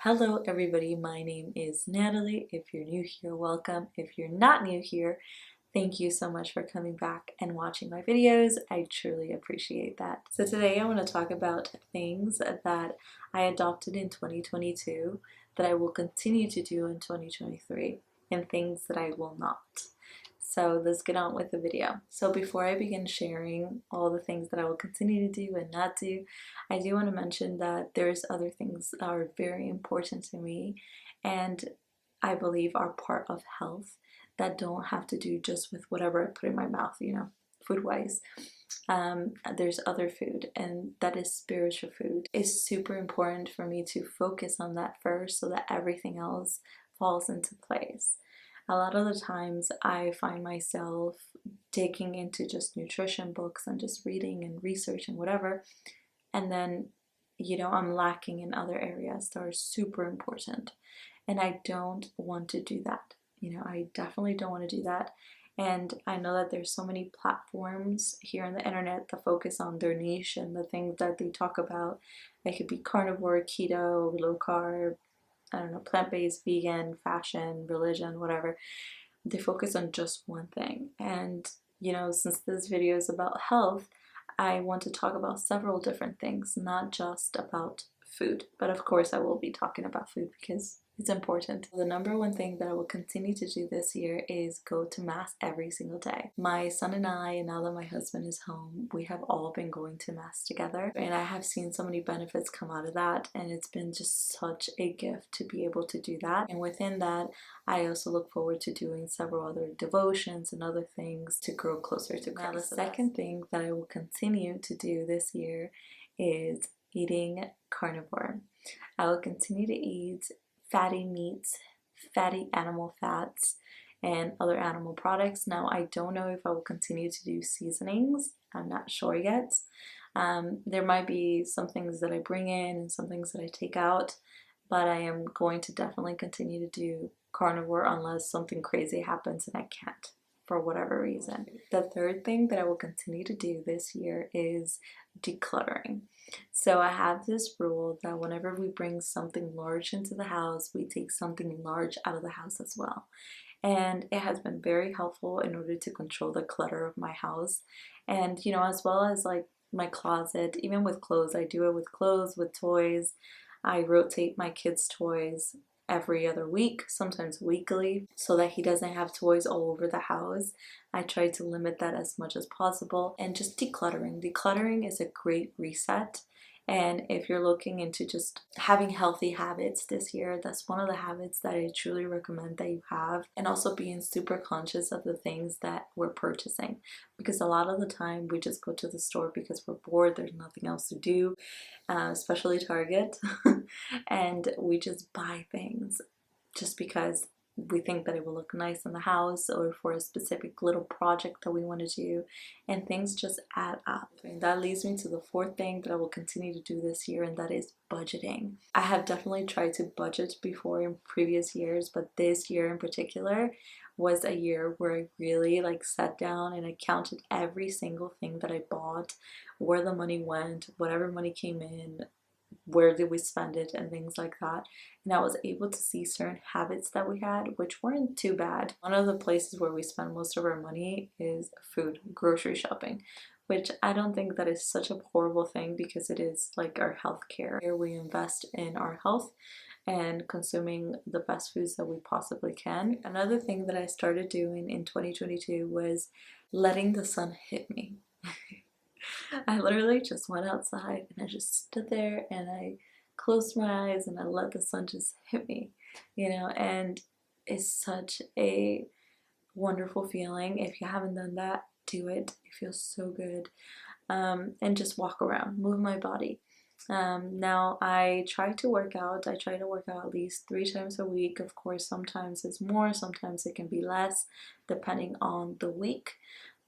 Hello everybody, my name is Natalie. If you're new here, welcome. If you're not new here, thank you so much for coming back and watching my videos. I truly appreciate that. So today I want to talk about things that I adopted in 2022 that I will continue to do in 2023 and things that I will not. So let's get on with the video. So before I begin sharing all the things that I will continue to do and not do, I do want to mention that there's other things that are very important to me and I believe are part of health that don't have to do just with whatever I put in my mouth, food-wise. There's other food, and that is spiritual food. It's super important for me to focus on that first so that everything else falls into place. A lot of the times I find myself digging into just nutrition books and just reading and researching whatever, and then I'm lacking in other areas that are super important, and I don't want to do that. I definitely don't want to do that. And I know that there's so many platforms here on the internet that focus on their niche and the things that they talk about. It could be carnivore, keto, low carb, I don't know, plant-based, vegan, fashion, religion, whatever. They focus on just one thing. And, since this video is about health, I want to talk about several different things, not just about food. But of course, I will be talking about food because it's important. The number one thing that I will continue to do this year is go to mass every single day. My son and I, and now that my husband is home, we have all been going to mass together, and I have seen so many benefits come out of that, and it's been just such a gift to be able to do that. And within that, I also look forward to doing several other devotions and other things to grow closer to Christ. Now, the second thing that I will continue to do this year is eating carnivore. I will continue to eat fatty meats, fatty animal fats, and other animal products. Now, I don't know if I will continue to do seasonings. I'm not sure yet. There might be some things that I bring in and some things that I take out, but I am going to definitely continue to do carnivore unless something crazy happens and I can't for whatever reason. The third thing that I will continue to do this year is decluttering. So I have this rule that whenever we bring something large into the house, we take something large out of the house as well. And it has been very helpful in order to control the clutter of my house. And, as well as like my closet, even with clothes, I do it with clothes, with toys. I rotate my kids' toys every other week, sometimes weekly, so that he doesn't have toys all over the house. I try to limit that as much as possible. And just decluttering. Decluttering is a great reset. And if you're looking into just having healthy habits this year, that's one of the habits that I truly recommend that you have. And also being super conscious of the things that we're purchasing. Because a lot of the time we just go to the store because we're bored, there's nothing else to do, especially Target. And we just buy things just because we think that it will look nice in the house or for a specific little project that we want to do, and things just add up. And that leads me to the fourth thing that I will continue to do this year, and that is budgeting. I have definitely tried to budget before in previous years, but this year in particular was a year where I really sat down and I counted every single thing that I bought, where the money went, whatever money came in, where did we spend it, and things like that. And I was able to see certain habits that we had which weren't too bad. One of the places where we spend most of our money is food, grocery shopping, which I don't think that is such a horrible thing because it is like our health care. Here we invest in our health and consuming the best foods that we possibly can. Another thing that I started doing in 2022 was letting the sun hit me. I literally just went outside and I just stood there and I closed my eyes and I let the sun just hit me, and it's such a wonderful feeling. If you haven't done that, do it. It feels so good. And just walk around, move my body. Now I try to work out. I try to work out at least 3 times a week. Of course, sometimes it's more, sometimes it can be less, depending on the week.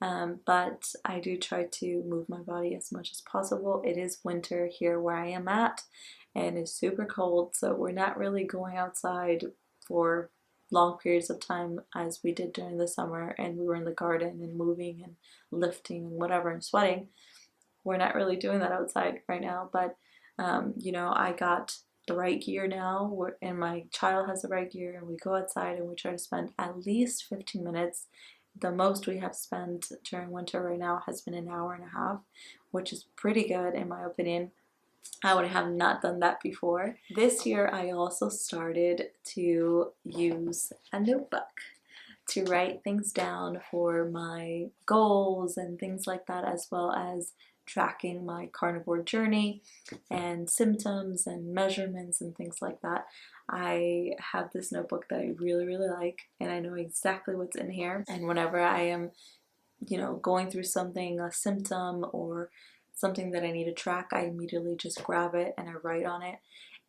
But I do try to move my body as much as possible. It is winter here where I am at, and it's super cold, so we're not really going outside for long periods of time as we did during the summer, and we were in the garden and moving and lifting and whatever and sweating. We're not really doing that outside right now, but I got the right gear now, and my child has the right gear, and we go outside and we try to spend at least 15 minutes. The most we have spent during winter right now has been an hour and a half, which is pretty good in my opinion. I would have not done that before. This year I also started to use a notebook to write things down for my goals and things like that, as well as tracking my carnivore journey and symptoms and measurements and things like that. I have this notebook that I really like, and I know exactly what's in here. And whenever I am, going through something, a symptom or something that I need to track, I immediately just grab it and I write on it.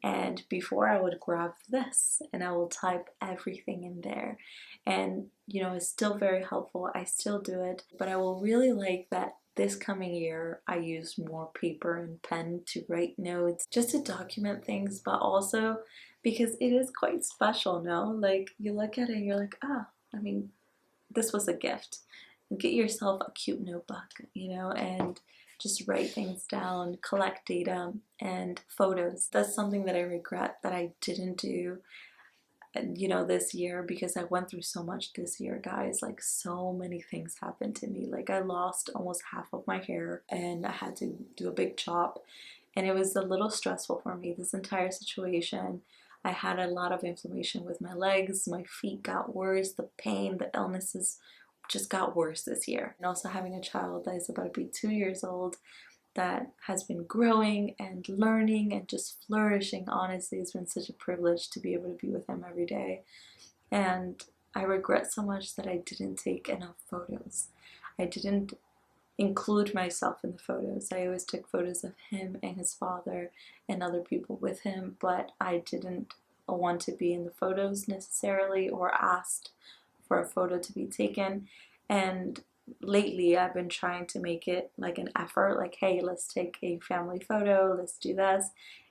And before I would grab this and I will type everything in there. And it's still very helpful. I still do it, but I will really like that this coming year I use more paper and pen to write notes, just to document things, but also because it is quite special, no? Like you look at it and you're like, I mean, this was a gift. Get yourself a cute notebook, and just write things down, collect data and photos. That's something that I regret that I didn't do, this year, because I went through so much this year, guys. Like, so many things happened to me. Like, I lost almost half of my hair and I had to do a big chop, and it was a little stressful for me, this entire situation. I had a lot of inflammation with my legs, my feet got worse, the pain, the illnesses just got worse this year. And also having a child that is about to be 2 years old, that has been growing and learning and just flourishing. Honestly, it's been such a privilege to be able to be with him every day. And I regret so much that I didn't take enough photos. I didn't include myself in the photos. I always took photos of him and his father and other people with him, but I didn't want to be in the photos necessarily or asked for a photo to be taken. And lately I've been trying to make it like an effort, like, hey, let's take a family photo, let's do this.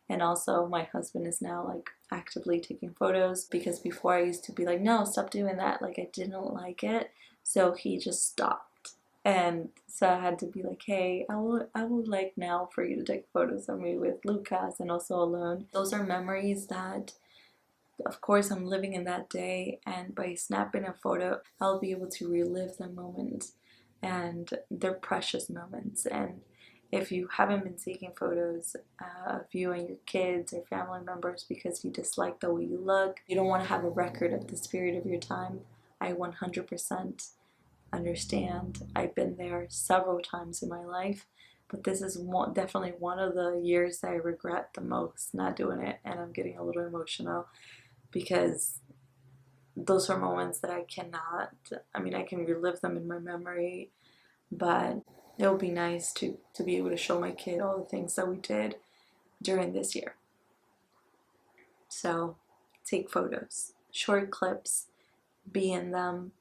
And also my husband is now like actively taking photos, because before I used to be like, no, stop doing that, like I didn't like it. So he just stopped. And so I had to be like, hey, I would like now for you to take photos of me with Lucas and also alone. Those are memories that, of course, I'm living in that day, and by snapping a photo, I'll be able to relive the moments, and they're precious moments. And if you haven't been taking photos of you and your kids or family members because you dislike the way you look, you don't want to have a record of this period of your time, I 100% understand. I've been there several times in my life, but this is definitely one of the years that I regret the most not doing it, and I'm getting a little emotional, because those are moments that I cannot, I mean, I can relive them in my memory, but it would be nice to be able to show my kid all the things that we did during this year. So take photos, short clips, be in them,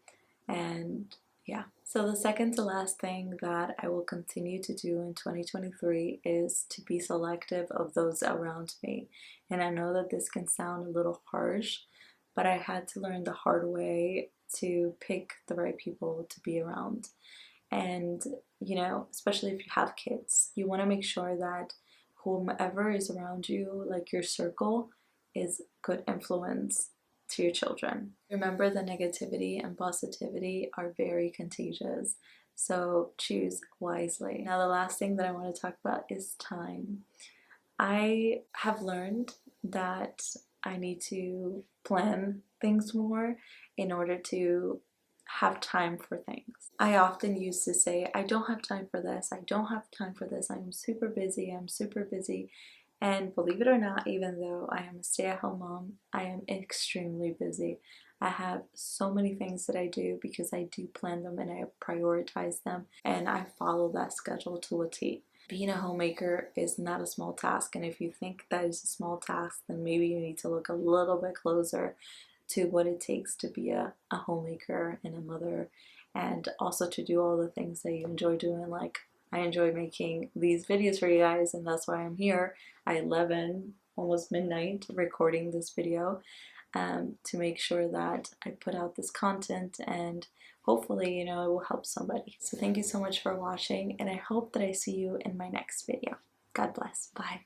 and yeah. So the second to last thing that I will continue to do in 2023 is to be selective of those around me. And I know that this can sound a little harsh, but I had to learn the hard way to pick the right people to be around. And, especially if you have kids, you want to make sure that whomever is around you, like your circle, is good influence to your children. Remember, the negativity and positivity are very contagious, so choose wisely. Now, the last thing that I want to talk about is time. I have learned that I need to plan things more in order to have time for things. I often used to say, I don't have time for this, I don't have time for this, I'm super busy, I'm super busy. And believe it or not, even though I am a stay-at-home mom, I am extremely busy. I have so many things that I do because I do plan them and I prioritize them, and I follow that schedule to a T. Being a homemaker is not a small task, and if you think that is a small task, then maybe you need to look a little bit closer to what it takes to be a homemaker and a mother, and also to do all the things that you enjoy doing. Like, I enjoy making these videos for you guys, and that's why I'm here at 11, almost midnight, recording this video, to make sure that I put out this content, and hopefully, it will help somebody. So thank you so much for watching, and I hope that I see you in my next video. God bless. Bye.